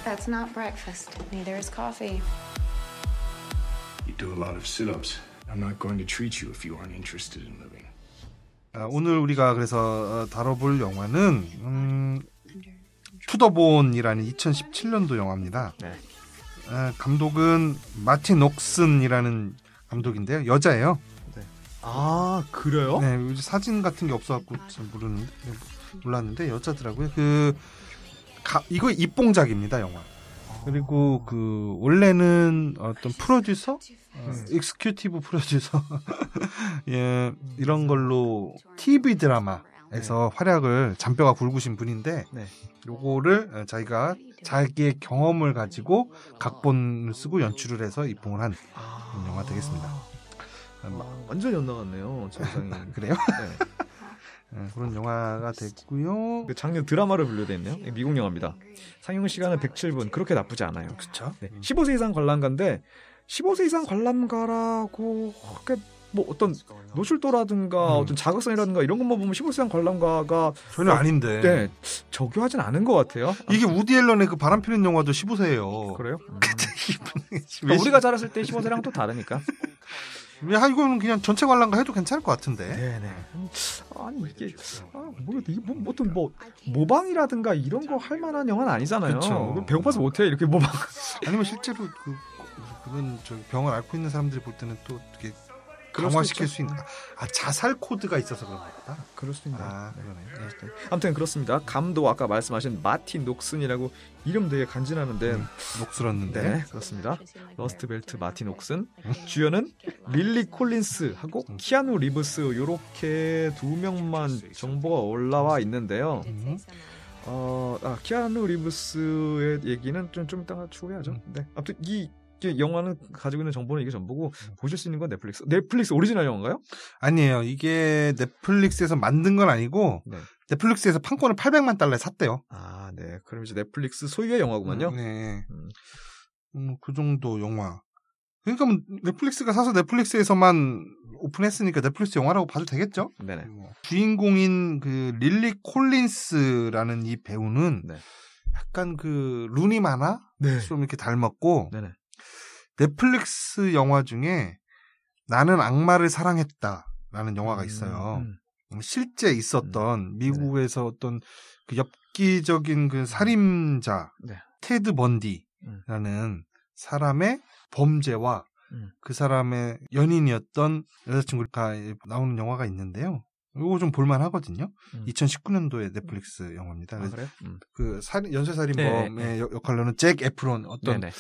That's not breakfast. Neither is coffee. You do a lot of sit-ups. I'm not going to treat you if you aren't interested in living. 오늘 우리가 그래서 다뤄볼 영화는 투더본이라는 2017년도 영화입니다. 네. 감독은 마틴 옥슨이라는 감독인데요. 여자예요. 네. 아, 그래요? 네, 사진 같은 게 없어갖고 몰랐는데 여자더라고요. 이거 입봉작입니다, 영화. 그리고 원래는 어떤 프로듀서, 익스큐티브 프로듀서, 예, 이런 걸로 TV 드라마에서 활약을 잔뼈가 굵으신 분인데, 네. 요거를 자기의 경험을 가지고 각본을 쓰고 연출을 해서 입봉을 한 영화 되겠습니다. 완전 연나갔네요, 세상이. 그래요? 네. 그런 영화가 됐고요. 작년 드라마로 분류되어 있네요. 미국 영화입니다. 상영 시간은 107분. 그렇게 나쁘지 않아요. 그렇죠. 네. 15세 이상 관람가인데 15세 이상 관람가라고 뭐 어떤 노출도라든가 어떤 자극성이라든가 이런 것만 보면 15세 이상 관람가가 전혀 아닌데. 네, 적용하진 않은 것 같아요. 이게 우디 앨런의 그 바람 피는 영화도 15세예요. 그래요? 그러니까 우리가 자랐을 때 15세랑 또 다르니까. 이거는 그냥 전체 관람가 해도 괜찮을 것 같은데. 네네. 아니 이게 어떤 모방이라든가 이런 거 할 만한 영화는 아니잖아요. 그쵸. 배고파서 못해 이렇게 모방. 아니면 실제로 그런 병을 앓고 있는 사람들이 볼 때는 또 어떻게 강화시킬 수 있는 자살 코드가 있어서 그런 거다. 그럴 수 있네요. 그러네. 네. 아무튼 그렇습니다. 감독 아까 말씀하신 마틴 녹슨이라고 이름 되게 간지나는데 녹슬었는데. 네, 그렇습니다. 러스트 벨트 마틴 옥슨. 주연은 릴리 콜린스하고 키아누 리브스 요렇게 두 명만 정보가 올라와 있는데요. 키아누 리브스의 얘기는 좀 이따가 추후해야죠. 네. 아무튼 이 영화는 가지고 있는 정보는 이게 전부고 보실 수 있는 건 넷플릭스 오리지널 영화인가요? 아니에요. 이게 넷플릭스에서 만든 건 아니고 네. 넷플릭스에서 판권을 800만 달러에 샀대요. 아, 네. 그럼 이제 넷플릭스 소유의 영화구만요. 네. 그 정도 영화. 그러니까 뭐 넷플릭스가 사서 넷플릭스에서만 오픈했으니까 넷플릭스 영화라고 봐도 되겠죠? 네네. 주인공인 릴리 콜린스라는 이 배우는 네. 약간 루니 마나 네. 좀 이렇게 닮았고 네네. 넷플릭스 영화 중에 나는 악마를 사랑했다라는 영화가 있어요. 실제 있었던 미국에서 어떤 엽기적인 살인자 네. 테드 번디라는 사람의 범죄와 그 사람의 연인이었던 여자친구가 나오는 영화가 있는데요. 이거 좀 볼만 하거든요. 2019년도에 넷플릭스 영화입니다. 아, 그래요? 연쇄살인범의 역할로는 잭 에프론 어떤 네네.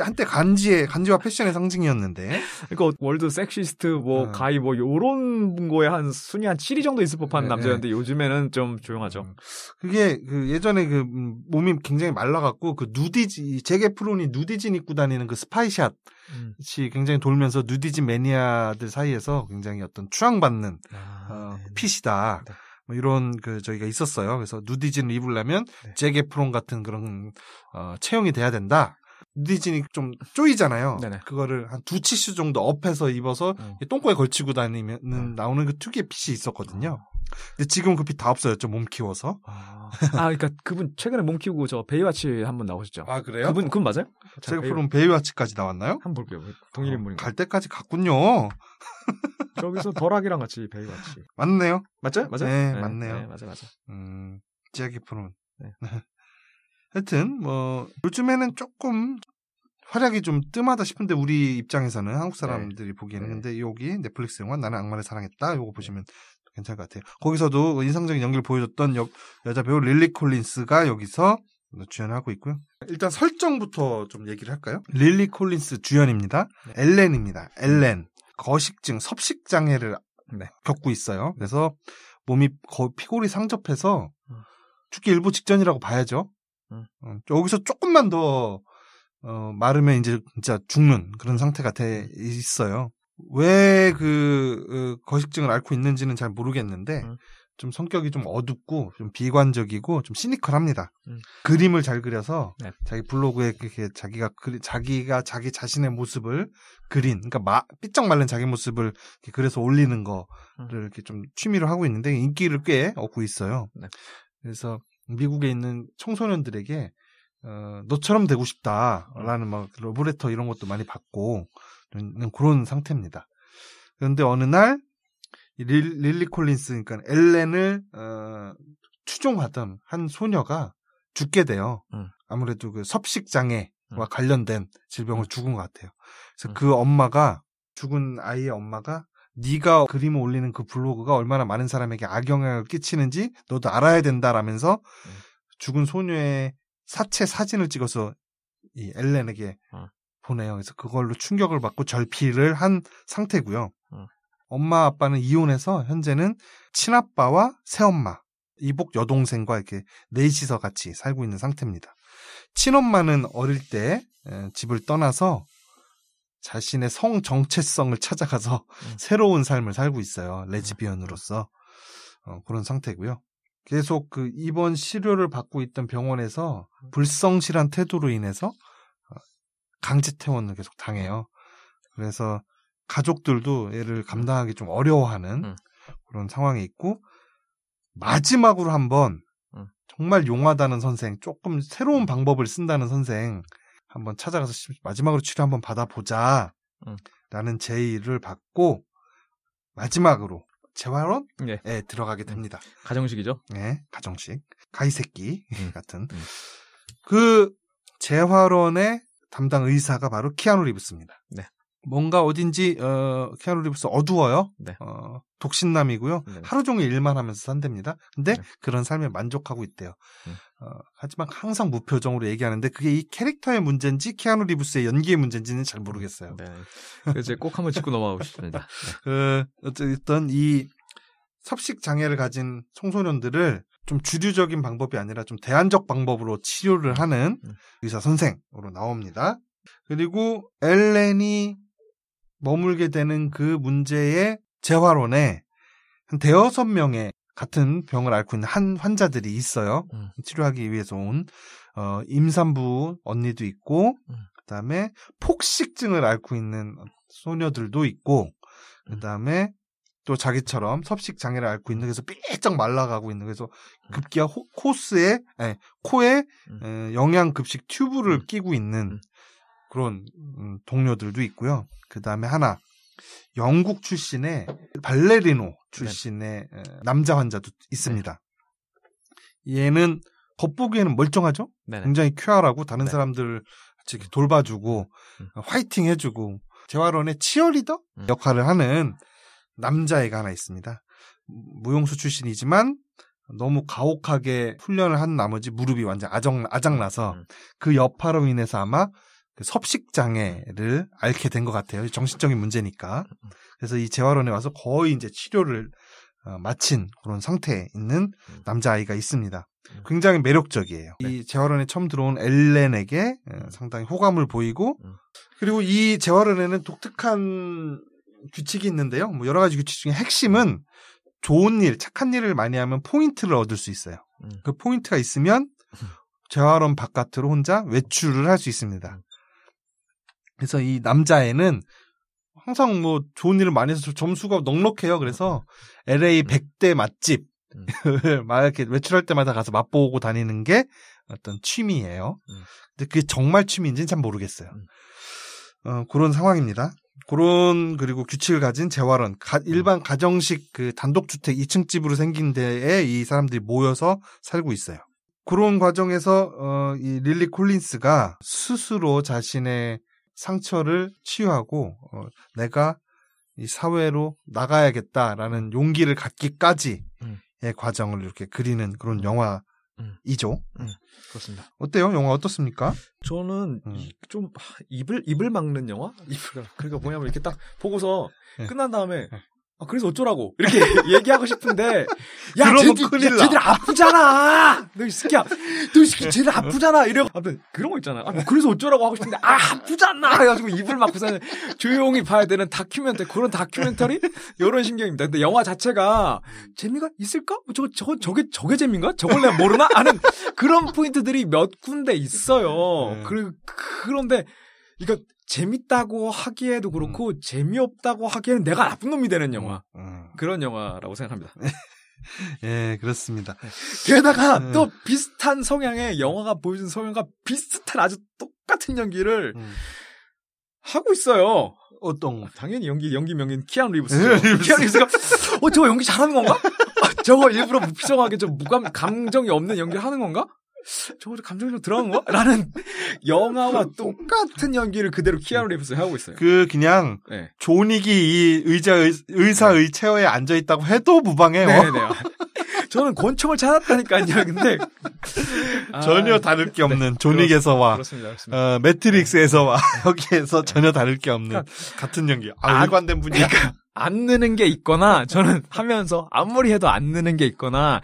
한때 간지와 패션의 상징이었는데. 그러니까 월드 섹시스트 가이 요런 거에 한 순위 한 7위 정도 있을 법한 남자였는데 요즘에는 좀 조용하죠. 그게 예전에 몸이 굉장히 말라갖고 잭 에프론이 누디진 입고 다니는 스파이샷이 굉장히 돌면서 누디진 매니아들 사이에서 굉장히 어떤 추앙받는 핏이다. 네. 뭐 이런 저기가 있었어요. 그래서 누디진을 입으려면 잭 에프론 같은 그런 체형이 돼야 된다. 누디진이 좀 쪼이잖아요. 네네. 그거를 한 2치수 정도 업해서 입어서 똥꼬에 걸치고 다니면 나오는 특유의 핏이 있었거든요. 근데 지금 그 핏 다 없어졌죠. 몸 키워서. 그러니까 그분 최근에 몸 키우고 베이와치 한번 나오셨죠. 아, 그래요? 그분 맞아요? 잭 에프론 베이와치까지 나왔나요? 한번 볼게요. 동일 인물인가? 갈 때까지 갔군요. 저기서 덜하기랑 같이 베이와치. 맞네요. 맞죠? 네, 맞네요. 네, 맞아. 잭 에프론. 네. 하여튼 요즘에는 조금 활약이 좀 뜸하다 싶은데 우리 입장에서는 한국 사람들이 보기에는 근데 여기 넷플릭스 영화 나는 악마를 사랑했다 요거 보시면 괜찮을 것 같아요. 거기서도 인상적인 연기를 보여줬던 여자 배우 릴리 콜린스가 여기서 주연하고 있고요. 일단 설정부터 좀 얘기를 할까요? 릴리 콜린스 주연입니다. 엘렌입니다. 엘렌 거식증 섭식 장애를 겪고 있어요. 그래서 몸이 피골이 상접해서 죽기 일보 직전이라고 봐야죠. 여기서 조금만 더 마르면 이제 진짜 죽는 그런 상태가 돼 있어요. 왜 거식증을 앓고 있는지는 잘 모르겠는데 좀 성격이 좀 어둡고 좀 비관적이고 좀 시니컬합니다. 그림을 잘 그려서 자기 블로그에 그렇게 자기가 자기 자신의 모습을 그린 그러니까 삐쩍 말른 자기 모습을 이렇게 그려서 올리는 거를 이렇게 좀 취미로 하고 있는데 인기를 꽤 얻고 있어요. 그래서 미국에 있는 청소년들에게 너처럼 되고 싶다라는 막 러브레터 이런 것도 많이 받고 그런 상태입니다. 그런데 어느 날 릴리 콜린스, 그러니까 엘렌을 추종하던 한 소녀가 죽게 돼요. 아무래도 그 섭식 장애와 관련된 질병으로 죽은 것 같아요. 그래서 그 엄마가, 죽은 아이의 엄마가 네가 그림을 올리는 그 블로그가 얼마나 많은 사람에게 악영향을 끼치는지 너도 알아야 된다라면서 죽은 소녀의 사체 사진을 찍어서 이 엘렌에게 보내요. 그래서 그걸로 충격을 받고 절필을 한 상태고요. 엄마 아빠는 이혼해서 현재는 친아빠와 새엄마, 이복 여동생과 이렇게 넷이서 같이 살고 있는 상태입니다. 친엄마는 어릴 때 집을 떠나서 자신의 성 정체성을 찾아가서 새로운 삶을 살고 있어요. 레즈비언으로서. 그런 상태고요. 계속 그 입원 치료를 받고 있던 병원에서 불성실한 태도로 인해서 강제 퇴원을 계속 당해요. 그래서 가족들도 얘를 감당하기 좀 어려워하는 그런 상황이 있고, 마지막으로 한번 정말 용하다는 선생, 조금 새로운 방법을 쓴다는 선생 한번 찾아가서 마지막으로 치료 한번 받아보자 라는 제의를 받고 마지막으로 재활원에 들어가게 됩니다. 가정식이죠? 네, 가정식. 가이새끼 같은. 그 재활원의 담당 의사가 바로 키아누 리브스입니다. 네. 뭔가 어딘지 키아누 리브스 어두워요. 네. 독신남이고요. 네. 하루 종일 일만 하면서 산답니다. 근데 네. 그런 삶에 만족하고 있대요. 하지만 항상 무표정으로 얘기하는데 그게 이 캐릭터의 문제인지 키아누 리브스의 연기의 문제인지는 잘 모르겠어요. 네. 이제 꼭 한번 짚고 넘어가고 싶습니다. 어쨌든 이 섭식 장애를 가진 청소년들을 좀 주류적인 방법이 아니라 좀 대안적 방법으로 치료를 하는 의사 선생으로 나옵니다. 그리고 엘렌이 머물게 되는 그 문제의 재활원에 한 5-6명의 같은 병을 앓고 있는 한 환자들이 있어요. 치료하기 위해서 온 임산부 언니도 있고, 그다음에 폭식증을 앓고 있는 소녀들도 있고, 그다음에 또 자기처럼 섭식 장애를 앓고 있는, 그래서 삐쩍 말라가고 있는, 그래서 급기야 코에 영양 급식 튜브를 끼고 있는 그런 동료들도 있고요. 그다음에 하나 영국 출신의 발레리노 출신의 남자 환자도 있습니다. 얘는 겉보기에는 멀쩡하죠? 네네. 굉장히 쾌활하고 다른 네. 사람들을 돌봐주고 화이팅 해주고 재활원의 치어리더 역할을 하는 남자애가 하나 있습니다. 무용수 출신이지만 너무 가혹하게 훈련을 한 나머지 무릎이 완전 아작나서 그 여파로 인해서 아마 그 섭식장애를 앓게 된 것 같아요. 정신적인 문제니까. 그래서 이 재활원에 와서 거의 이제 치료를 마친 그런 상태에 있는 남자아이가 있습니다. 굉장히 매력적이에요. 이 재활원에 처음 들어온 엘렌에게 상당히 호감을 보이고, 그리고 이 재활원에는 독특한 규칙이 있는데요. 뭐 여러 가지 규칙 중에 핵심은 좋은 일, 착한 일을 많이 하면 포인트를 얻을 수 있어요. 그 포인트가 있으면 재활원 바깥으로 혼자 외출을 할 수 있습니다. 그래서 이 남자애는 항상 뭐 좋은 일을 많이 해서 점수가 넉넉해요. 그래서 LA 100대 맛집 막 이렇게 외출할 때마다 가서 맛보고 다니는 게 어떤 취미예요. 근데 그게 정말 취미인지는 잘 모르겠어요. 그런 상황입니다. 그리고 규칙을 가진 재활원, 일반 가정식 그 단독주택 2층 집으로 생긴 데에 이 사람들이 모여서 살고 있어요. 그런 과정에서 이 릴리 콜린스가 스스로 자신의 상처를 치유하고 내가 이 사회로 나가야겠다라는 용기를 갖기까지의 과정을 이렇게 그리는 그런 영화이죠. 그렇습니다. 어때요? 영화 어떻습니까? 저는 좀 입을 막는 영화? 그러니까 뭐냐면 이렇게 딱 보고서 끝난 다음에 그래서 어쩌라고 이렇게 얘기하고 싶은데 야 쟤들 아프잖아. 너 이 새끼야. 너 이 새끼 쟤들 아프잖아. 이러고 그런 거 있잖아. 그래서 어쩌라고 하고 싶은데 아프잖아. 그래가지고 입을 막고서는 조용히 봐야 되는 다큐멘터리, 그런 다큐멘터리 이런 심경입니다. 근데 영화 자체가 재미가 있을까? 저게 재미인가? 저걸 내가 모르나? 하는 그런 포인트들이 몇 군데 있어요. 그런데 이거 재밌다고 하기에도 그렇고 재미없다고 하기에는 내가 나쁜 놈이 되는 영화. 그런 영화라고 생각합니다. 예, 그렇습니다. 게다가 또 비슷한 성향의 영화가 보여준 성향과 비슷한 아주 똑같은 연기를 하고 있어요. 어떤? 당연히 연기 명인 키아누 리브스죠. 키아누 리브스가 저거 연기 잘하는 건가? 저거 일부러 무표정하게 좀 감정이 없는 연기를 하는 건가? 저거 감정이 좀 들어간 거야? 라는 영화와 똑같은 연기를 그대로 키아누 리브스가 하고 있어요. 그냥 네. 존윅이 이 의사의 체어에 앉아 있다고 해도 무방해요. 네네. 저는 권총을 찾았다니까요. 근데 전혀 다를 게 없는 존윅에서와 그렇습니다. 매트릭스에서와 여기에서 전혀 다를 게 없는 그러니까, 같은 연기. 일관된 분이야. 그러니까 안 느는 게 있거나 저는 하면서 아무리 해도 안 느는 게 있거나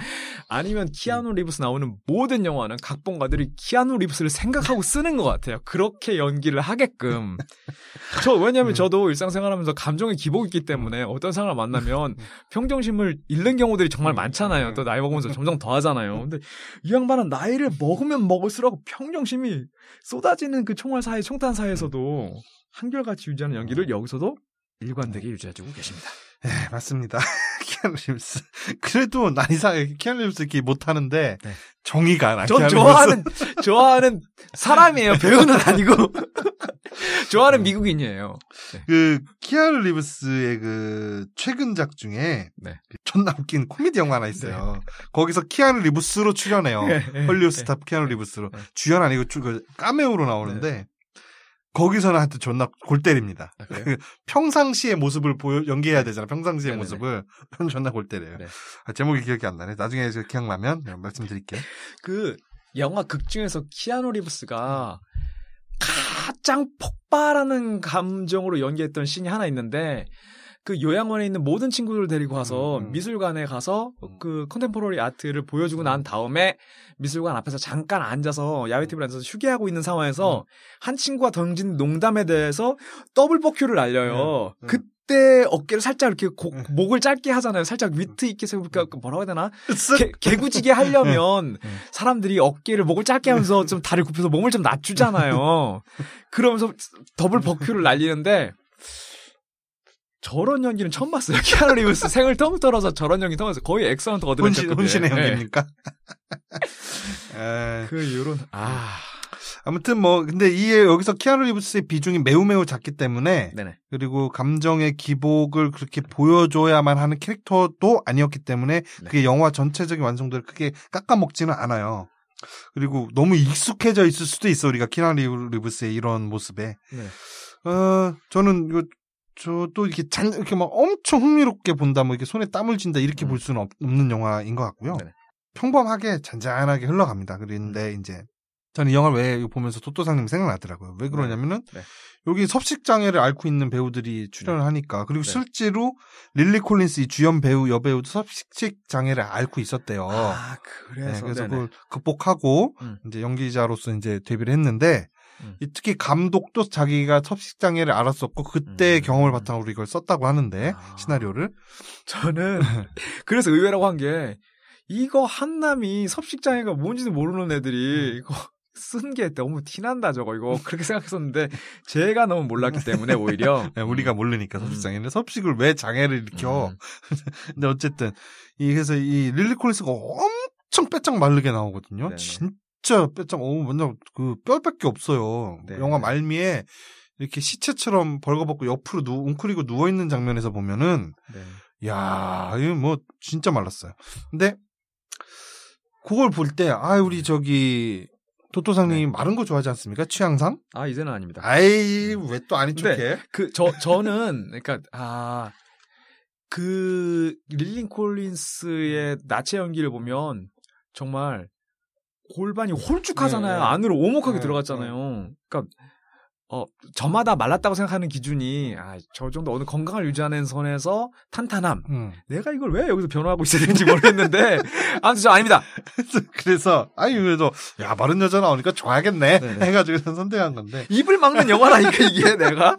아니면 키아누 리브스 나오는 모든 영화는 각본가들이 키아누 리브스를 생각하고 쓰는 것 같아요. 그렇게 연기를 하게끔. 왜냐면 저도 일상생활하면서 감정의 기복이 있기 때문에 어떤 사람을 만나면 평정심을 잃는 경우들이 정말 많잖아요. 또 나이 먹으면서 점점 더 하잖아요. 근데 이 양반은 나이를 먹으면 먹을수록 평정심이 쏟아지는 그 총탄 사이에서도 한결같이 유지하는 연기를 여기서도 일관되게 유지해주고 계십니다. 네, 맞습니다. 키아누 리브스. 그래도 난 이상하게 키아누 리브스 이렇게 못하는데 네. 정의가 나. 전 좋아하는 사람이에요. 배우는 아니고 좋아하는 미국인이에요. 네. 그 키아누 리브스의 그 최근작 중에 네. 존나 웃긴 코미디 영화 하나 있어요. 네. 거기서 키아누 리브스로 출연해요. 헐리우드 스타 키아누 리브스로 주연 아니고 카메오로 나오는데. 네. 거기서는 하여튼 존나 골 때립니다. 아, 평상시의 모습을 연기해야 되잖아. 평상시의 네네네. 모습을. 존나 골 때려요. 네. 제목이 기억이 안 나네. 나중에 기억나면 말씀드릴게요. 그 영화 극 중에서 키아누 리브스가 가장 폭발하는 감정으로 연기했던 씬이 하나 있는데 그 요양원에 있는 모든 친구들을 데리고 와서 미술관에 가서 그 컨템포러리 아트를 보여주고 난 다음에 미술관 앞에서 잠깐 앉아서 야외 TV를 앉아서 휴게하고 있는 상황에서 한 친구가 던진 농담에 대해서 더블 버큐를 날려요. 그때 어깨를 살짝 이렇게 목을 짧게 하잖아요. 살짝 위트 있게 뭐라고 해야 되나? 개구지게 하려면 사람들이 어깨를 목을 짧게 하면서 좀 다리를 굽혀서 몸을 좀 낮추잖아요. 그러면서 더블 버큐를 날리는데 저런 연기는 처음 봤어요. 키아누 리브스 생을 텅 털어서 저런 연기 통해서 거의 엑설런트 어드벤처 혼신의 연기입니까? 요런 아무튼 근데 여기서 키아누 리브스의 비중이 매우 작기 때문에 네네. 그리고 감정의 기복을 그렇게 보여줘야만 하는 캐릭터도 아니었기 때문에 그게 영화 전체적인 완성도를 크게 깎아먹지는 않아요. 그리고 너무 익숙해져 있을 수도 있어 우리가 키아누 리브스의 이런 모습에. 네. 저는 저도 이렇게 막 엄청 흥미롭게 본다, 이렇게 손에 땀을 쥔다, 이렇게 볼 수는 없는 영화인 것 같고요. 네네. 평범하게 잔잔하게 흘러갑니다. 그런데 이제 저는 이 영화를 왜 보면서 토토상님이 생각나더라고요. 왜 그러냐면은 여기 섭식장애를 앓고 있는 배우들이 출연을 하니까 그리고 실제로 릴리 콜린스 이 주연 배우 여배우도 섭식장애를 앓고 있었대요. 그래서 그걸 극복하고 이제 연기자로서 이제 데뷔를 했는데. 특히 감독도 자기가 섭식장애를 알았었고 그때 경험을 바탕으로 이걸 썼다고 하는데 시나리오를 저는 그래서 의외라고 한 게 이거 한남이 섭식장애가 뭔지도 모르는 애들이 이거 쓴 게 너무 티난다 저거 이거 그렇게 생각했었는데 제가 너무 몰랐기 때문에 오히려 우리가 모르니까 섭식장애는 섭식을 왜 장애를 일으켜 근데 어쨌든 그래서 이 릴리 콜린스가 엄청 빼짝 마르게 나오거든요. 네네. 진짜 빼짝 완전 그 뼈밖에 없어요. 네. 영화 말미에 이렇게 시체처럼 벌거벗고 옆으로 웅크리고 누워 있는 장면에서 보면은 야, 이거 진짜 말랐어요. 근데 그걸 볼 때 우리 도토상님 마른 거 좋아하지 않습니까? 취향상? 이제는 아닙니다. 왜 또 아닌 척해? 저는 그러니까 그 릴리 콜린스의 나체 연기를 보면 정말 골반이 홀쭉하잖아요. 안으로 오목하게 들어갔잖아요. 그러니까 저마다 말랐다고 생각하는 기준이 저 정도 어느 건강을 유지하는 선에서 탄탄함. 내가 이걸 왜 여기서 변호하고 있어야 되는지 모르겠는데 아무튼 저 아닙니다. 그래서 그래도 마른 여자 나오니까 좋아하겠네 해가지고 선택한 건데 입을 막는 영화라니까 이게 내가.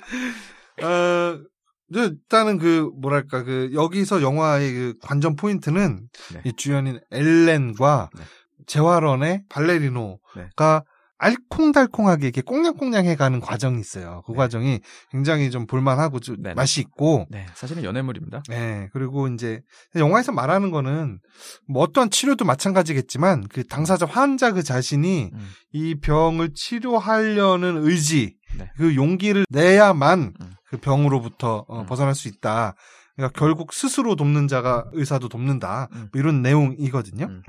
일단은 여기서 영화의 그 관전 포인트는 이 주연인 엘렌과 재활원의 발레리노가 알콩달콩하게 이렇게 꽁냥꽁냥해가는 과정이 있어요. 그 과정이 굉장히 좀 볼만하고 좀 맛이 있고. 네, 사실은 연애물입니다. 네, 그리고 이제 영화에서 말하는 거는 뭐 어떠한 치료도 마찬가지겠지만 그 당사자 환자 그 자신이 이 병을 치료하려는 의지, 그 용기를 내야만 그 병으로부터 벗어날 수 있다. 그러니까 결국 스스로 돕는 자가 의사도 돕는다. 뭐 이런 내용이거든요.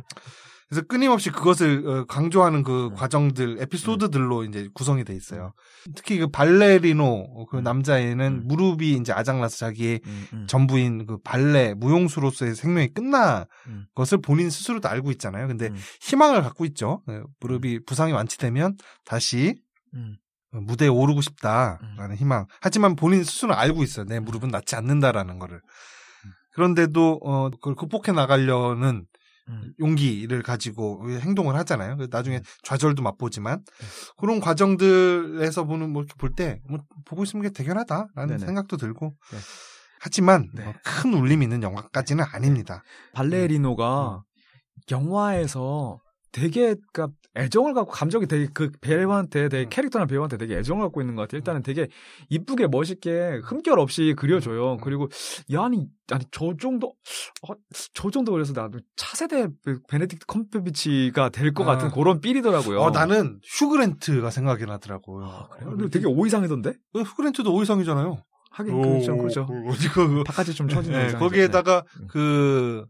그래서 끊임없이 그것을 강조하는 그 과정들, 에피소드들로 이제 구성이 돼 있어요. 특히 그 발레리노 그 남자애는 무릎이 이제 아작나서 자기의 전부인 그 발레 무용수로서의 생명이 끝난 것을 본인 스스로도 알고 있잖아요. 근데 희망을 갖고 있죠. 무릎이 부상이 완치되면 다시 무대에 오르고 싶다라는 희망. 하지만 본인 스스로는 알고 있어요. 내 무릎은 낫지 않는다라는 거를. 그런데도 그걸 극복해 나가려는 용기를 가지고 행동을 하잖아요. 나중에 좌절도 맛보지만 그런 과정들에서 보는 뭐 볼 때 뭐 보고 있으면 게 대견하다라는 생각도 들고 하지만 뭐 큰 울림이 있는 영화까지는 아닙니다. 발레리노가 영화에서 되게 그러니까 애정을 갖고 감정이 되게 그 배우한테 되게 캐릭터나 배우한테 되게 애정을 갖고 있는 것 같아요. 일단은 되게 이쁘게 멋있게 흠결 없이 그려줘요. 그리고 야 아니 저 정도 그래서 나도 차세대 베네딕트 컴퍼비치가 될 것 같은 그런 삘이더라고요. 나는 휴그랜트가 생각이 나더라고요. 아, 그래요? 근데 되게 오이상이던데? 휴그랜트도 오이상이잖아요. 하긴 그렇죠. 바깥에 좀 처지는 거기에다가 그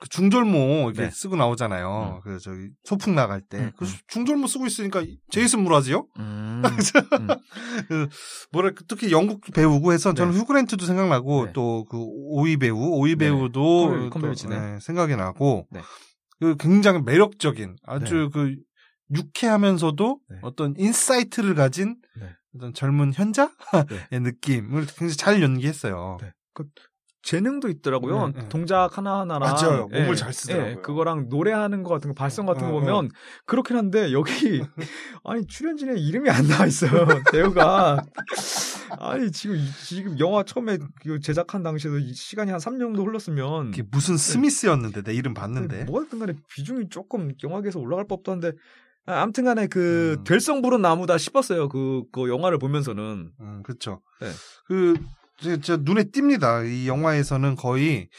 중절모 이렇게 쓰고 나오잖아요. 그 저기 소풍 나갈 때 그 중절모 쓰고 있으니까 제이슨 무라지요? 뭐랄까 특히 영국 배우고 해서 저는 휴그랜트도 생각나고 또 그 오이 배우도 또, 생각이 나고 그 굉장히 매력적인 아주 그 유쾌하면서도 어떤 인사이트를 가진 어떤 젊은 현자의 느낌을 굉장히 잘 연기했어요. 재능도 있더라고요. 동작 하나하나랑. 맞아요. 몸을 잘 쓰더라고요. 그거랑 노래하는 것 같은 거, 발성 같은 거 보면 그렇긴 한데 여기 아니 출연진에 이름이 안 나와 있어요. 배우가. 아니 지금 영화 처음에 제작한 당시에도 시간이 한 3년 정도 흘렀으면 그게 무슨 스미스였는데 내 이름 봤는데. 뭐였든 간에 비중이 조금 영화계에서 올라갈 법도 한데 아무튼 간에 그 될성 부른 나무다 싶었어요. 그 영화를 보면서는. 그렇죠. 제 눈에 띕니다. 이 영화에서는 거의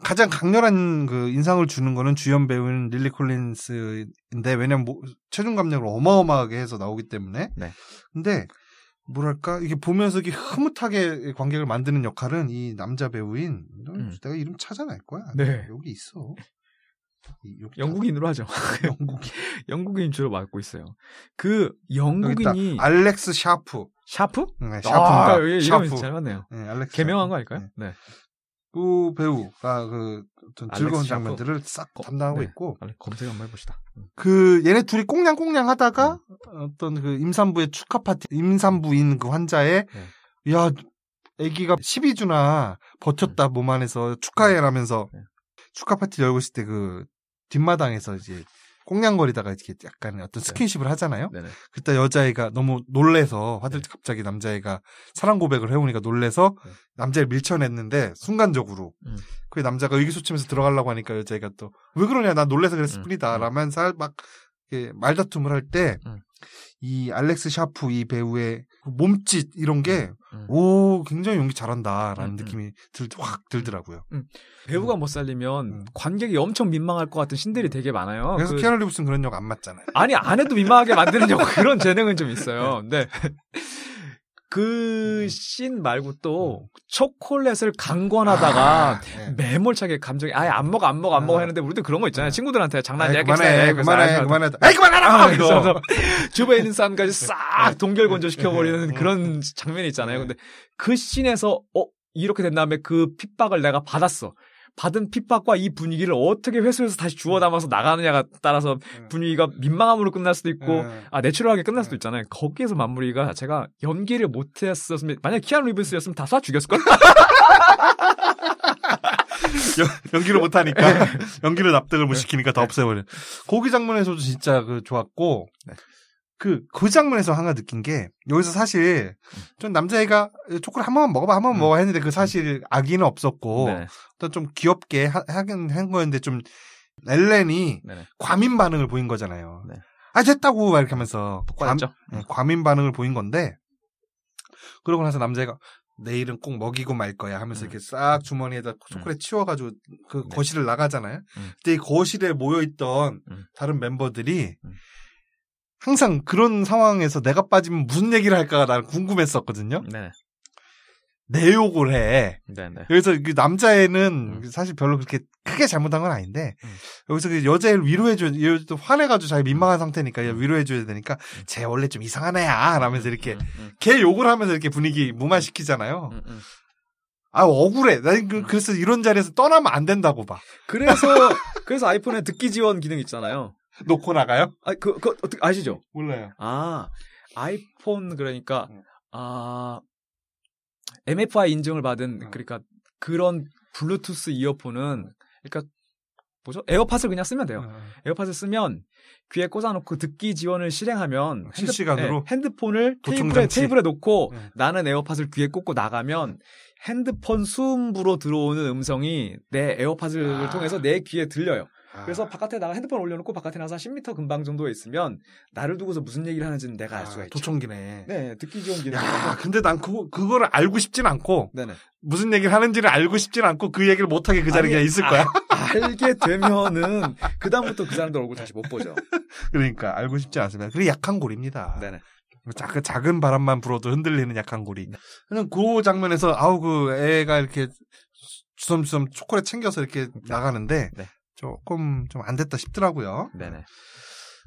가장 강렬한 그 인상을 주는 거는 주연 배우인 릴리 콜린스인데 왜냐면 체중 감량을 어마어마하게 해서 나오기 때문에. 근데 뭐랄까 이게 보면서 이게 흐뭇하게 관객을 만드는 역할은 이 남자 배우인 내가 이름 찾아낼 거야. 여기 있어. 영국인으로 하죠. 영국인 주로 맡고 있어요. 그 영국인이 알렉스 샤프. 샤프? 네, 샤프인가. 이름이 잘 맞네요. 네, 알렉스 개명한 거 아닐까요? 네. 그 배우가 그 즐거운 장면들을 싹 담당하고 있고. 검색 한번 해봅시다. 그 얘네 둘이 꽁냥꽁냥 하다가 어떤 그 임산부의 축하 파티, 임산부인 그 환자의 야 아기가 12주나 버텼다 몸 안에서 축하해라면서 축하 파티 열고 있을 때 그 뒷마당에서 이제 꽁냥거리다가 이렇게 약간 어떤 스킨십을 하잖아요. 그때 여자애가 너무 놀래서 갑자기 남자애가 사랑 고백을 해오니까 놀래서 남자를 밀쳐냈는데 순간적으로 그 남자가 의기소침해서 들어가려고 하니까 여자애가 또 왜 그러냐 나 놀래서 그랬을 뿐이다 라면서 막 말다툼을 할 때 이 알렉스 샤프 이 배우의 몸짓 이런 게 굉장히 연기 잘한다라는 느낌이 확 들더라고요. 배우가 못 살리면 관객이 엄청 민망할 것 같은 신들이 되게 많아요. 그래서 키아누 리브스는 그런 역 안 맞잖아요. 아니 안 해도 민망하게 만드는 역 그런 재능은 좀 있어요. 근데 그 씬 말고 또 초콜릿을 강권하다가 매몰차게 감정이 아예 안 먹어 했는데 우리도 그런 거 있잖아요. 친구들한테 장난이야. 그만해. 그만하라. 그래서 주변에 있는 사람까지 싹 동결건조 시켜버리는 그런 장면이 있잖아요. 근데 그 씬에서 이렇게 된 다음에 그 핍박을 내가 받았어. 받은 핍박과 이 분위기를 어떻게 회수해서 다시 주워 담아서 나가느냐가 따라서 분위기가 민망함으로 끝날 수도 있고 내추럴하게 끝날 수도 있잖아요. 거기에서 마무리가 제가 연기를 못했었으면 만약 키아누 리브스였으면 다 쏴 죽였을걸? 연기를 못하니까 연기를 납득을 못 시키니까 다 없애버려. 고기 장면에서도 진짜 좋았고 그 장면에서 하나 느낀 게 여기서 사실 좀 남자애가 초콜릿 한 번만 먹어봐 했는데 그 사실 악의는 없었고 어떤 좀 귀엽게 하긴 한 거였는데 좀 엘렌이 과민 반응을 보인 거잖아요. 됐다고 막 이렇게 하면서 똑같죠. 과민 반응을 보인 건데 그러고 나서 남자애가 내일은 꼭 먹이고 말 거야 하면서 이렇게 싹 주머니에다 초콜릿 치워가지고 그 거실을 나가잖아요. 그때 이 거실에 모여있던 다른 멤버들이 항상 그런 상황에서 내가 빠지면 무슨 얘기를 할까가 나는 궁금했었거든요. 네. 내 욕을 해. 네네. 그래서 그 남자애는 사실 별로 그렇게 크게 잘못한 건 아닌데 여기서 그 여자애를 위로해줘야 또 화내가지고 자기 민망한 상태니까 위로해줘야 되니까 쟤 원래 좀 이상한 애야 라면서 이렇게 걔 욕을 하면서 이렇게 분위기 무마시키잖아요. 억울해. 난 그래서 이런 자리에서 떠나면 안 된다고 봐. 그래서 아이폰에 듣기 지원 기능 있잖아요. 놓고 나가요? 그거 어떻게 아시죠? 몰라요. 아이폰 그러니까 MFI 인증을 받은 그러니까 그런 블루투스 이어폰은 그러니까 뭐죠? 에어팟을 그냥 쓰면 돼요. 에어팟을 쓰면 귀에 꽂아놓고 듣기 지원을 실행하면 실시간으로 핸드폰을 테이블에 놓고 나는 에어팟을 귀에 꽂고 나가면 핸드폰 수음부로 들어오는 음성이 내 에어팟을 통해서 내 귀에 들려요. 그래서 바깥에 나가 핸드폰 올려놓고 바깥에 나가서 10m 근방 정도에 있으면 나를 두고서 무슨 얘기를 하는지는 내가 알 수가 있죠. 도청기네. 네, 듣기 지원 기능. 근데 난 그거를 알고 싶진 않고 네네. 무슨 얘기를 하는지를 알고 싶진 않고 그 얘기를 못하게 그 자리에 그냥 있을 거야. 알게 되면은 그 다음부터 그 사람들 얼굴 다시 못 보죠. 그러니까 알고 싶지 않습니다. 그게 약한 골입니다. 네네. 작은 바람만 불어도 흔들리는 약한 고리. 그냥 그 장면에서 그 애가 이렇게 주섬주섬 초콜릿 챙겨서 이렇게 나가는데 조금 좀 안 됐다 싶더라고요. 네네.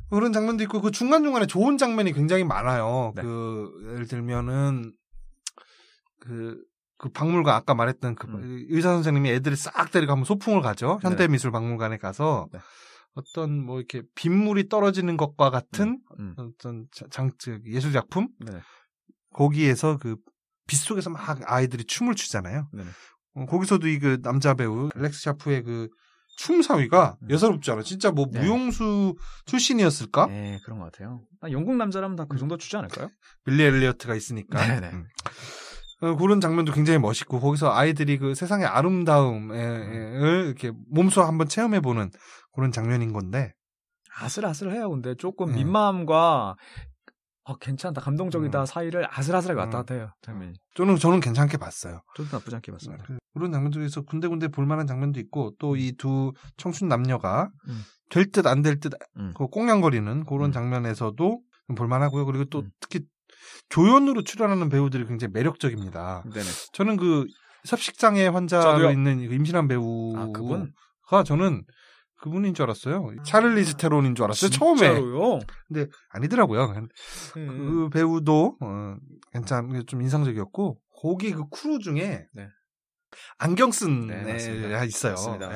그런 장면도 있고 그 중간중간에 좋은 장면이 굉장히 많아요. 네. 예를 들면은 그 박물관 아까 말했던 의사 선생님이 애들이 싹 데리고 한번 소풍을 가죠. 현대미술박물관에 가서 어떤 뭐 이렇게 빗물이 떨어지는 것과 같은 어떤 예술 작품 거기에서 그 빗속에서 막 아이들이 춤을 추잖아요. 거기서도 이 그 남자 배우 알렉스 샤프의 그 춤 사위가 예사롭지 않아. 진짜 뭐 무용수 출신이었을까? 네, 그런 것 같아요. 영국 남자라면 다 그 정도 추지 않을까요? 빌리 엘리어트가 있으니까. 그런 장면도 굉장히 멋있고 거기서 아이들이 그 세상의 아름다움을 이렇게 몸소 한번 체험해보는 그런 장면인 건데 아슬아슬해요. 근데 조금 민망함과 괜찮다, 감동적이다 사이를 아슬아슬하게 왔다 갔다 해요. 장면이. 저는 괜찮게 봤어요. 저도 나쁘지 않게 봤습니다. 그런 장면들에서 군데군데 볼만한 장면도 있고 또 이 두 청춘 남녀가 될 듯 안 될 듯 그 꽁냥거리는 그런 장면에서도 볼만하고요. 그리고 또 특히 조연으로 출연하는 배우들이 굉장히 매력적입니다. 네네. 저는 그 섭식장애 환자로 있는 임신한 배우가 저는 그분인 줄 알았어요. 찰리즈 테론인 줄 알았어요. 진짜로요? 처음에. 근데 아니더라고요. 그 배우도 좀 인상적이었고 거기 그 크루 중에 안경 쓴 애가 있어요. 맞습니다.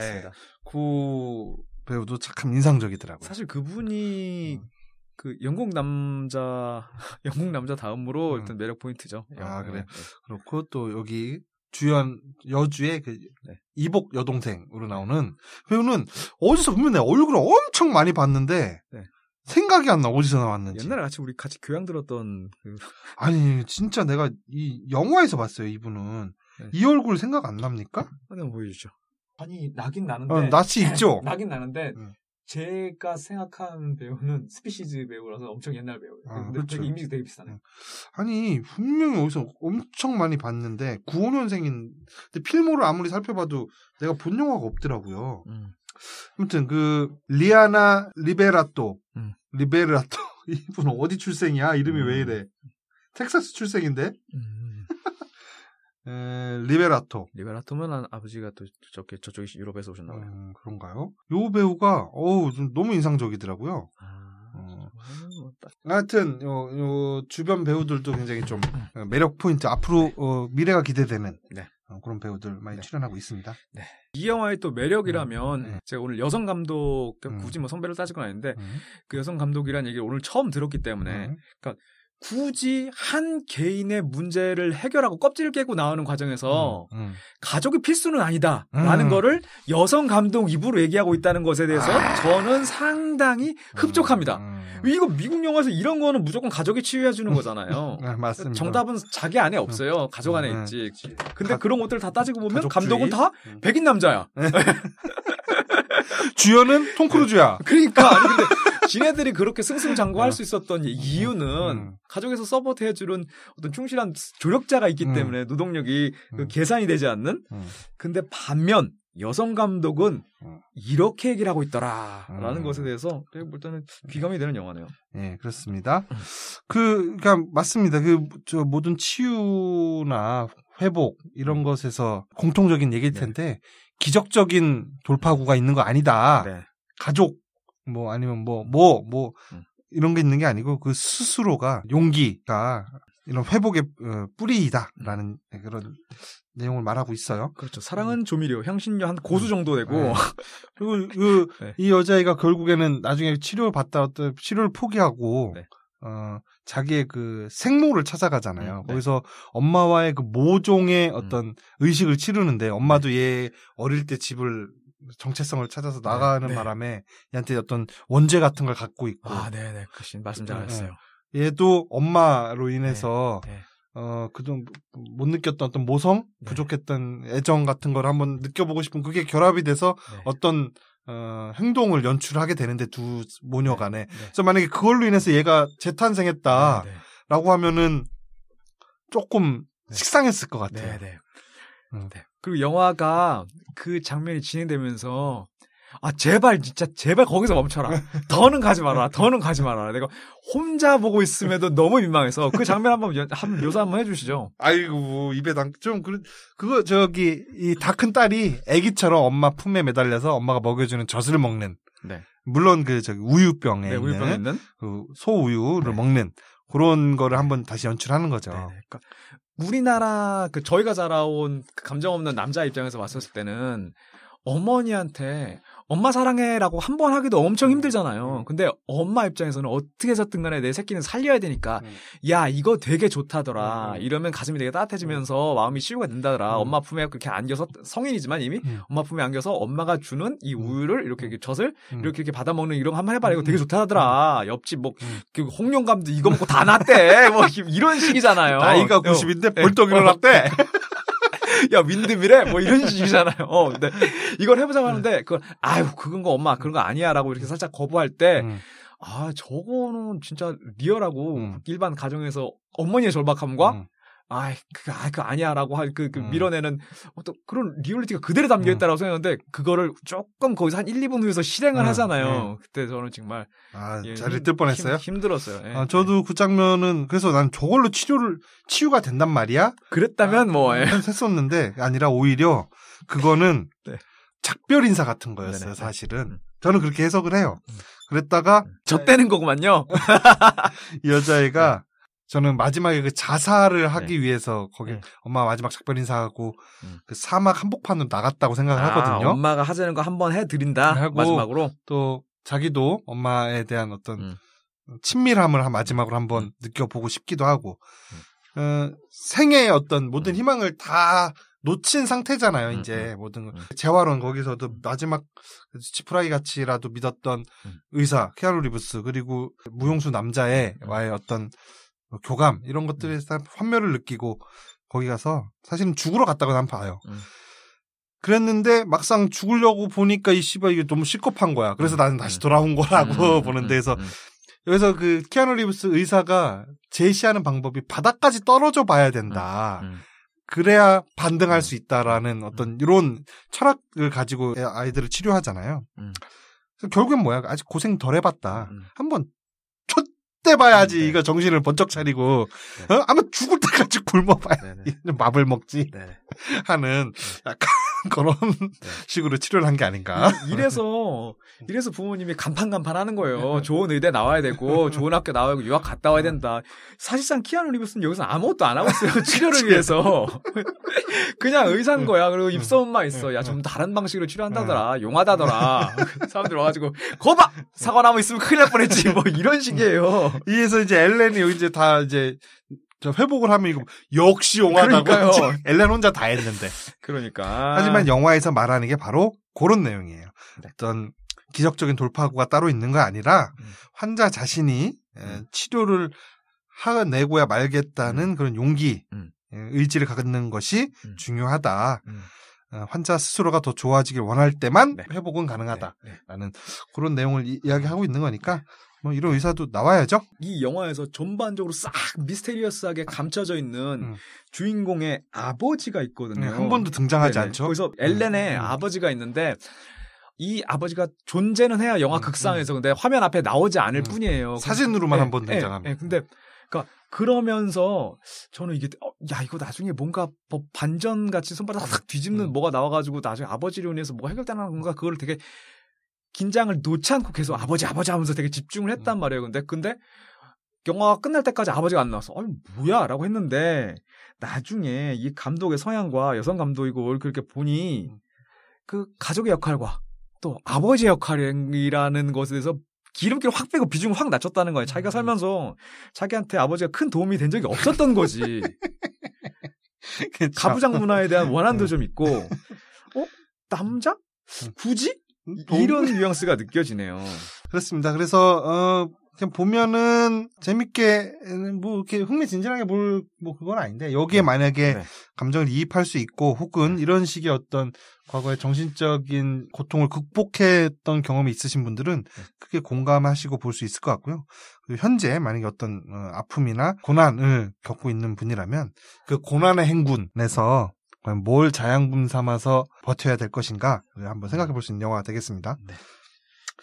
그 배우도 참 인상적이더라고요. 사실 그분이 그 영국 남자 다음으로 일단 매력 포인트죠. 그래요. 그렇고 또 여기 여주의 그 이복 여동생으로 나오는 배우는 어디서 보면 내 얼굴을 엄청 많이 봤는데 생각이 안 나. 어디서 나왔는지. 옛날에 우리 같이 교양 들었던 아니 진짜 내가 이 영화에서 봤어요. 이분은 이 얼굴 생각 안 납니까? 한번 보여주죠. 아니 나긴 나는데 낯이 있죠. 나긴 나는데 제가 생각하는 배우는 스피시즈 배우라서 엄청 옛날 배우예요. 근데 그렇죠. 이미지 되게 비슷하네요. 아니 분명히 어디서 엄청 많이 봤는데 95년생인 근데 필모를 아무리 살펴봐도 내가 본 영화가 없더라고요. 아무튼 그 리아나 리베라토 이분 어디 출생이야? 이름이 왜 이래? 텍사스 출생인데? 리베라토면 아버지가 또 저쪽에 유럽에서 오셨나 봐요. 그런가요? 요 배우가 좀 너무 인상적이더라고요. 하여튼 요 주변 배우들도 굉장히 좀 매력 포인트 앞으로 미래가 기대되는 그런 배우들 많이 출연하고 있습니다. 이 영화의 또 매력이라면 제가 오늘 여성 감독 굳이 뭐 성별을 따질 건 아닌데 그 여성 감독이라는 얘기를 오늘 처음 들었기 때문에 그러니까 굳이 한 개인의 문제를 해결하고 껍질을 깨고 나오는 과정에서 가족이 필수는 아니다라는 거를 여성 감독 입으로 얘기하고 있다는 것에 대해서 저는 상당히 흡족합니다. 이거 미국 영화에서 이런 거는 무조건 가족이 치유해 주는 거잖아요. 맞습니다. 정답은 자기 안에 없어요. 가족 안에 있지. 근데 그런 것들을 다 따지고 보면 감독은 다 백인 남자야. 주연은 톰 크루즈야. 그러니까 아니 근데 지네들이 그렇게 승승장구할 수 있었던 이유는 가족에서 서포트 해주는 어떤 충실한 조력자가 있기 때문에 노동력이 계산이 되지 않는. 근데 반면 여성 감독은 이렇게 얘기를 하고 있더라라는 것에 대해서 제가 볼 때는 귀감이 되는 영화네요. 네, 그렇습니다. 그러니까 맞습니다. 저 모든 치유나 회복 이런 것에서 공통적인 얘기일 텐데 기적적인 돌파구가 있는 거 아니다. 네. 가족 뭐 아니면 이런 게 있는 게 아니고 그 스스로가 용기가 이런 회복의 뿌리이다라는 그런 내용을 말하고 있어요. 그렇죠. 사랑은 조미료, 향신료 한 고수 정도 되고 그리고 이 여자애가 결국에는 나중에 치료를 포기하고 자기의 그 생로를 찾아가잖아요. 거기서 엄마와의 그 모종의 어떤 의식을 치르는데 엄마도 얘 어릴 때 집을 정체성을 찾아서 나가는 바람에 얘한테 어떤 원죄 같은 걸 갖고 있고. 네네. 그 말씀 잘하셨어요. 얘도 엄마로 인해서 그동 못 느꼈던 어떤 모성, 부족했던 애정 같은 걸 한번 느껴보고 싶은 그게 결합이 돼서 어떤 행동을 연출하게 되는데 두 모녀 간에. 그래서 만약에 그걸로 인해서 얘가 재탄생했다라고 하면은 조금 식상했을 것 같아요. 그리고 영화가 그 장면이 진행되면서 제발 거기서 멈춰라. 더는 가지 마라. 내가 혼자 보고 있음에도 너무 민망해서 그 장면 한번 묘사 한번 해주시죠. 아이고 입에 그거 이 다 큰 딸이 아기처럼 엄마 품에 매달려서 엄마가 먹여주는 젖을 먹는. 물론 우유병에 있는 그 소우유를 먹는 그런 거를 한번 다시 연출하는 거죠. 그러니까 우리나라 저희가 자라온 감정 없는 남자 입장에서 봤었을 때는 어머니한테 엄마 사랑해라고 한 번 하기도 엄청 힘들잖아요. 근데 엄마 입장에서는 어떻게 해서든 간에 내 새끼는 살려야 되니까 야 이거 되게 좋다더라. 이러면 가슴이 되게 따뜻해지면서 마음이 치유가 된다더라. 엄마 품에 그렇게 안겨서 성인이지만 이미 엄마 품에 안겨서 엄마가 주는 이 우유를 이렇게 젖을 이렇게 받아먹는 이런 거 한번 해봐라. 이거 되게 좋다더라. 옆집 그 홍룡감도 이거 먹고 다 났대. 이런 식이잖아요. 나이가 90인데 벌떡 일어났대. 야, 윈드밀에? 이런 식이잖아요. 근데 이걸 해보자고 하는데, 그건 거 엄마, 그런 거 아니야. 라고 이렇게 살짝 거부할 때, 저거는 진짜 리얼하고, 일반 가정에서 어머니의 절박함과, 그거 아니야. 라고 밀어내는 어떤 그런 리얼리티가 그대로 담겨 있다라고 생각하는데, 그거를 조금 거기서 한 1, 2분 후에서 실행을 하잖아요. 그때 저는 정말. 잘 뜰 뻔했어요? 힘들었어요. 저도 그 장면은, 그래서 난 저걸로 치유가 된단 말이야? 그랬다면 했었는데, 아니라 오히려, 그거는 작별 인사 같은 거였어요, 사실은. 저는 그렇게 해석을 해요. 그랬다가. 젖대는 거구만요. 이 여자애가, 저는 마지막에 그 자살을 하기 위해서 거기 엄마 마지막 작별 인사하고 그 사막 한복판으로 나갔다고 생각을 하거든요. 엄마가 하자는 거 한번 해드린다. 하고 마지막으로. 또 자기도 엄마에 대한 어떤 친밀함을 마지막으로 한번 느껴보고 싶기도 하고 생애의 어떤 모든 희망을 다 놓친 상태잖아요. 이제 모든 재활원 거기서도 마지막 지푸라기 같이라도 믿었던 의사 키아누 리브스 그리고 무용수 남자와의 어떤 교감 이런 것들에서 환멸을 느끼고 거기 가서 사실은 죽으러 갔다고 난 봐요. 그랬는데 막상 죽으려고 보니까 이 씨발 이게 너무 실컷한 거야. 그래서 나는 다시 돌아온 거라고 보는 데에서 여기서 그 키아누 리브스 의사가 제시하는 방법이 바닥까지 떨어져 봐야 된다. 그래야 반등할 수 있다라는 어떤 이런 철학을 가지고 아이들을 치료하잖아요. 그래서 결국엔 뭐야? 아직 고생 덜 해봤다. 한번 때 봐야지 이거 정신을 번쩍 차리고 아마 죽을 때까지 굶어봐야 밥을 먹지 하는 약간 그런 식으로 치료를 한 게 아닌가. 이래서 부모님이 간판하는 거예요. 좋은 의대 나와야 되고 좋은 학교 나와야 되고 유학 갔다 와야 된다. 사실상 키아누 리브스는 여기서 아무것도 안 하고 있어요. 치료를 위해서. 그냥 의사인 거야. 그리고 입소문만 있어. 야, 좀 다른 방식으로 치료한다더라. 용하다더라. 사람들 와가지고 거봐! 사과나무 있으면 큰일 날 뻔했지. 이런 식이에요. 이에서 이제 엘렌이 이제 다 이제 회복을 하면 이거 역시 용하다고. 엘렌 혼자 다 했는데. 그러니까. 하지만 영화에서 말하는 게 바로 그런 내용이에요. 어떤 기적적인 돌파구가 따로 있는 거 아니라 환자 자신이 치료를 해내고야 말겠다는 그런 용기, 의지를 갖는 것이 중요하다. 환자 스스로가 더 좋아지길 원할 때만 네. 회복은 가능하다라는 네. 그런 내용을 이야기하고 있는 거니까 뭐 이런 의사도 나와야죠. 이 영화에서 전반적으로 싹 미스테리어스하게 감춰져 있는 주인공의 아버지가 있거든요. 한 번도 등장하지 네네. 않죠. 거기서 엘렌의 아버지가 있는데 이 아버지가 존재는 해야 영화 극상에서 근데 화면 앞에 나오지 않을 뿐이에요. 사진으로만 한 번 등장합니다. 근데 그러니까 그러면서 저는 이게 야 이거 나중에 뭔가 뭐 반전같이 손바닥 탁 뒤집는 뭐가 나와가지고 나중에 아버지로 인해서 뭐가 해결되는 건가 그걸 되게 긴장을 놓지 않고 계속 아버지 하면서 되게 집중을 했단 말이에요. 근데 영화가 끝날 때까지 아버지가 안 나와서 뭐야 라고 했는데 나중에 이 감독의 성향과 여성 감독이고 그렇게 보니 그 가족의 역할과 또 아버지의 역할이라는 것에 대해서 기름기를 확 빼고 비중을 확 낮췄다는 거예요. 자기가 살면서 자기한테 아버지가 큰 도움이 된 적이 없었던 거지. 가부장 문화에 대한 원한도 좀 있고 남자? 굳이? 이런 뉘앙스가 느껴지네요. 그렇습니다. 그래서 그냥 보면은 재밌게 뭐 이렇게 흥미진진하게 볼 뭐 그건 아닌데 여기에 만약에 감정을 이입할 수 있고 혹은 이런 식의 어떤 과거의 정신적인 고통을 극복했던 경험이 있으신 분들은 크게 공감하시고 볼 수 있을 것 같고요. 그리고 현재 만약에 어떤 아픔이나 고난을 겪고 있는 분이라면 그 고난의 행군에서 과연 뭘 자양분 삼아서 버텨야 될 것인가 한번 생각해 볼 수 있는 영화가 되겠습니다. 네.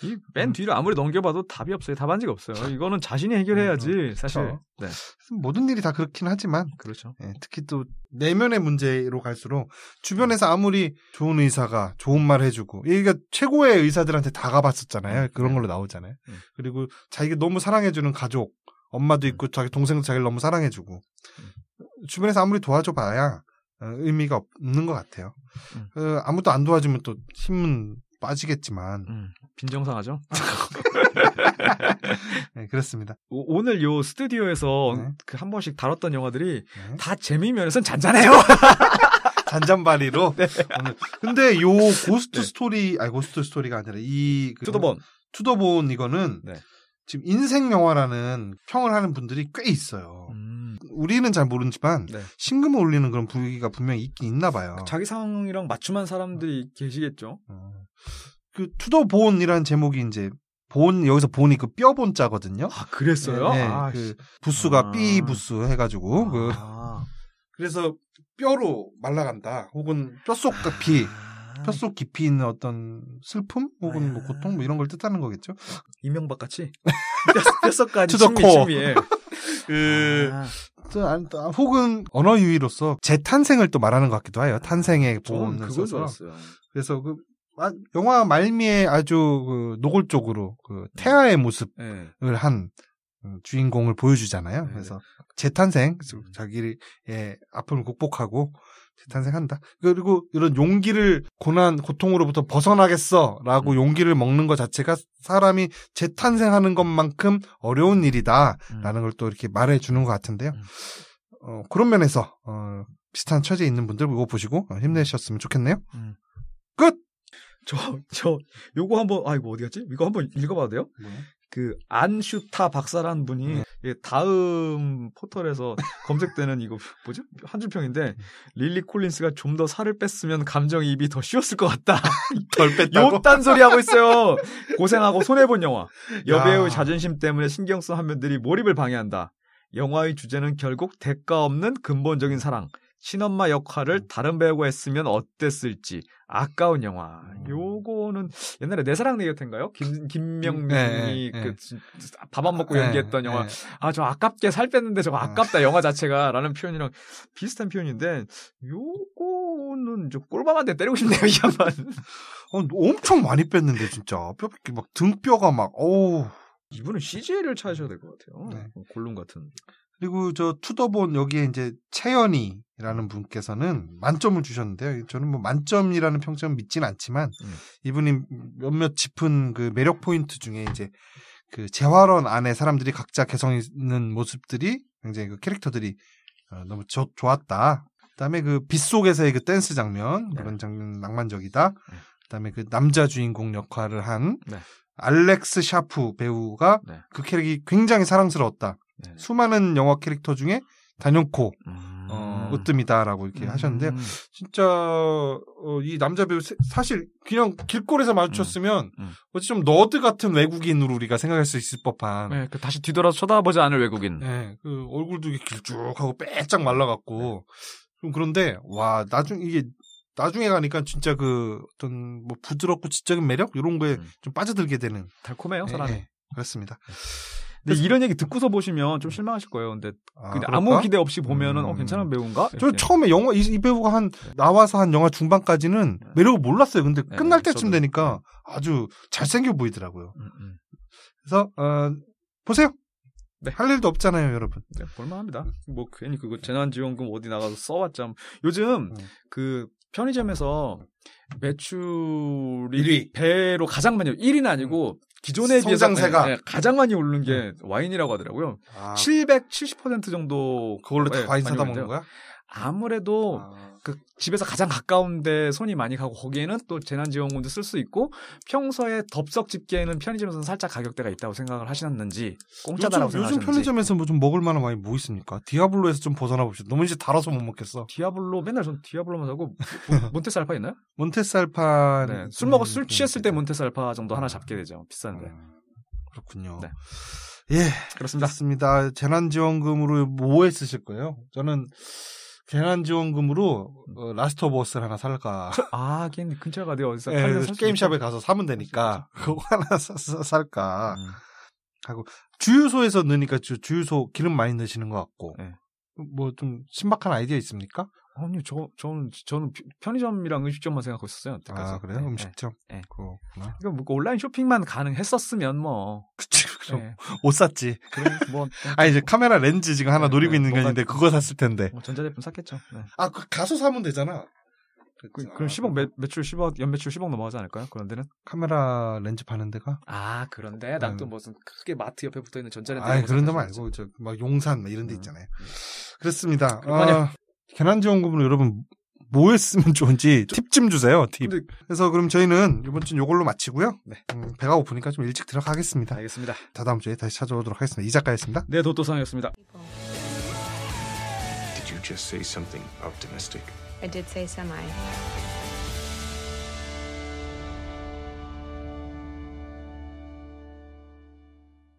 이 맨 뒤로 아무리 넘겨봐도 답이 없어요. 답안지가 없어요. 이거는 자신이 해결해야지 사실. 그렇죠. 네. 모든 일이 다 그렇긴 하지만 그렇죠. 특히 또 내면의 문제로 갈수록 주변에서 아무리 좋은 의사가 좋은 말 해주고 이게 최고의 의사들한테 다 가봤었잖아요. 그런 걸로 나오잖아요. 그리고 자기가 너무 사랑해주는 가족 엄마도 있고 자기 동생도 자기를 너무 사랑해주고 주변에서 아무리 도와줘봐야 의미가 없는 것 같아요. 아무도 안 도와주면 또 힘은 빠지겠지만 빈정상하죠? 네, 그렇습니다. 오늘 요 스튜디오에서 그 한 번씩 다뤘던 영화들이 다 재미 면에서는 잔잔해요. 잔잔바리로. 오늘. 근데 요 고스트 스토리, 고스트 스토리가 아니라 이 투더본 이거는 지금 인생 영화라는 평을 하는 분들이 꽤 있어요. 우리는 잘 모르지만 심금을 울리는 그런 분위기가 분명히 있긴 있나 봐요. 자기 상황이랑 맞춤한 사람들이 계시겠죠. 그 투더본이라는 제목이 이제 여기서 본이 그 뼈본자거든요. 아 그랬어요? 네, 그 부스가 삐 부스 해가지고 그래서 뼈로 말라간다. 혹은 뼈속 깊이 있는 어떤 슬픔 혹은 뭐 고통 뭐 이런 걸 뜻하는 거겠죠. 이명박 같이 뼛속까지 침미에 혹은 언어 유희로서 재탄생을 또 말하는 것 같기도 해요. 탄생의 보온을 써서. 그래서 영화 말미에 아주 노골적으로 태아의 모습을 한 주인공을 보여주잖아요. 그래서 재탄생, 자기의 아픔을 극복하고 재탄생한다. 그리고 이런 용기를 고통으로부터 벗어나겠어라고 용기를 먹는 것 자체가 사람이 재탄생하는 것만큼 어려운 일이다라는 걸 또 이렇게 말해주는 것 같은데요. 그런 면에서 비슷한 처지에 있는 분들 이거 보시고 힘내셨으면 좋겠네요. 끝. 요거 한번 이거 어디 갔지? 이거 한번 읽어봐도 돼요? 그 안슈타 박사라는 분이 다음 포털에서 검색되는 이거 뭐죠? 한 줄 평인데 릴리 콜린스가 좀 더 살을 뺐으면 감정이입이 더 쉬웠을 것 같다. 덜 뺐다고? 요딴 소리 하고 있어요. 고생하고 손해본 영화. 여배우의 자존심 때문에 신경 쓴 화면들이 몰입을 방해한다. 영화의 주제는 결국 대가 없는 근본적인 사랑. 친엄마 역할을 다른 배우가 했으면 어땠을지 아까운 영화. 요거는 옛날에 내 사랑 내 곁인가요? 김명민이 밥 안 먹고 연기했던 영화. 저 아깝게 살 뺐는데 저거 아깝다 영화 자체가 라는 표현이랑 비슷한 표현인데 요거는 좀 꼴밤한테 때리고 싶네요 이 양반. 엄청 많이 뺐는데 진짜 막 등뼈가 막 이분은 CG를 찾으셔야 될 것 같아요. 골룸 같은. 그리고 투더본 여기에 이제 채연이라는 분께서는 만점을 주셨는데요. 저는 뭐 만점이라는 평점은 믿진 않지만 이분이 몇몇 짚은 그 매력 포인트 중에 이제 그 재활원 안에 사람들이 각자 개성 있는 모습들이 굉장히 그 캐릭터들이 너무 좋았다. 그다음에 그 빗속에서의 그 댄스 장면 그런 장면 낭만적이다. 그다음에 그 남자 주인공 역할을 한 알렉스 샤프 배우가 그 캐릭이 굉장히 사랑스러웠다. 수많은 영화 캐릭터 중에 단연코 으뜸이다라고 이렇게 하셨는데 진짜 이 남자 배우 사실 그냥 길거리에서 마주쳤으면 어찌 좀 너드 같은 외국인으로 우리가 생각할 수 있을 법한. 네, 그 다시 뒤돌아서 쳐다보지 않을 외국인. 네, 그 얼굴도 길쭉하고 빼짝 말라갖고 좀 그런데 와 나중에 가니까 진짜 그 어떤 뭐 부드럽고 지적인 매력 이런 거에 좀 빠져들게 되는. 달콤해요 사람이. 네, 그렇습니다. 근데 이런 얘기 듣고서 보시면 좀 실망하실 거예요. 근데 아무 기대 없이 보면은 괜찮은 배우인가? 저 처음에 영화 이 배우가 나와서 한 영화 중반까지는 매력을 몰랐어요. 근데 끝날 때쯤 되니까 아주 잘생겨 보이더라고요. 그래서 보세요. 네. 할 일도 없잖아요, 여러분. 네, 볼만합니다. 뭐 괜히 그거 재난지원금 어디 나가서 써봤자 요즘 그 편의점에서 매출이 1위. 배로 가장 많이 1위는 아니고 기존에 비해서 성장세가 가장 많이 오르는 게 와인이라고 하더라고요. 770% 정도 그걸로 다 와인 사다 먹는 거야? 아무래도 그 집에서 가장 가까운데 손이 많이 가고 거기에는 또 재난지원금도 쓸 수 있고 평소에 덥석 집게는 편의점에서는 살짝 가격대가 있다고 생각을 하시는지 공짜다라고 생각하시는지. 요즘 편의점에서 뭐 좀 먹을 만한 와인 뭐 있습니까? 디아블로에서 좀 벗어나 봅시다. 너무 이제 달아서 못 먹겠어. 디아블로 맨날 전 디아블로만 사고 몬테스 알파 있나요? 몬테스 알파 네, 술 취했을 때 몬테스 알파 정도 하나 잡게 되죠. 비싼데. 그렇군요. 네. 예, 그렇습니다. 재난지원금으로 뭐에 쓰실 거예요? 저는 재난지원금으로 라스트 오브 어스를 하나 살까. 걔 근처에 가도 어디서 게임샵에 가서 사면 되니까 그거 하나 살까 하고 주유소에서 넣으니까 주유소 기름 많이 넣으시는 것 같고 뭐 좀 신박한 아이디어 있습니까? 아니 저는 편의점이랑 음식점만 생각하고 있었어요. 아 그래요? 네, 음식점. 네. 그렇구나. 이거 뭐 온라인 쇼핑만 가능했었으면 뭐. 그치. 옷 샀지. 뭐 이제 카메라 렌즈 지금 하나 노리고 있는 게 있는데 그거 샀을 텐데. 뭐 전자제품 샀겠죠. 네. 가서 사면 되잖아. 그럼 10억 매출 10억 연매출 10억 넘어가지 않을까요? 그런 데는? 카메라 렌즈 파는 데가? 그런데 난 또 무슨 크게 마트 옆에 붙어 있는 전자레인지. 그런 데 말고 막 용산 막 이런 데 있잖아요. 그렇습니다. 재난지원금으로 여러분 뭐에 쓰면 좋은지 팁 좀 주세요. 팁. 그래서 그럼 저희는 이번 주는 이걸로 마치고요. 네. 배가 고프니까 좀 일찍 들어가겠습니다. 알겠습니다. 다음 주에 다시 찾아오도록 하겠습니다. 이 작가였습니다. 네, 도토상이었습니다. Did you just say something optimistic? I did say semi.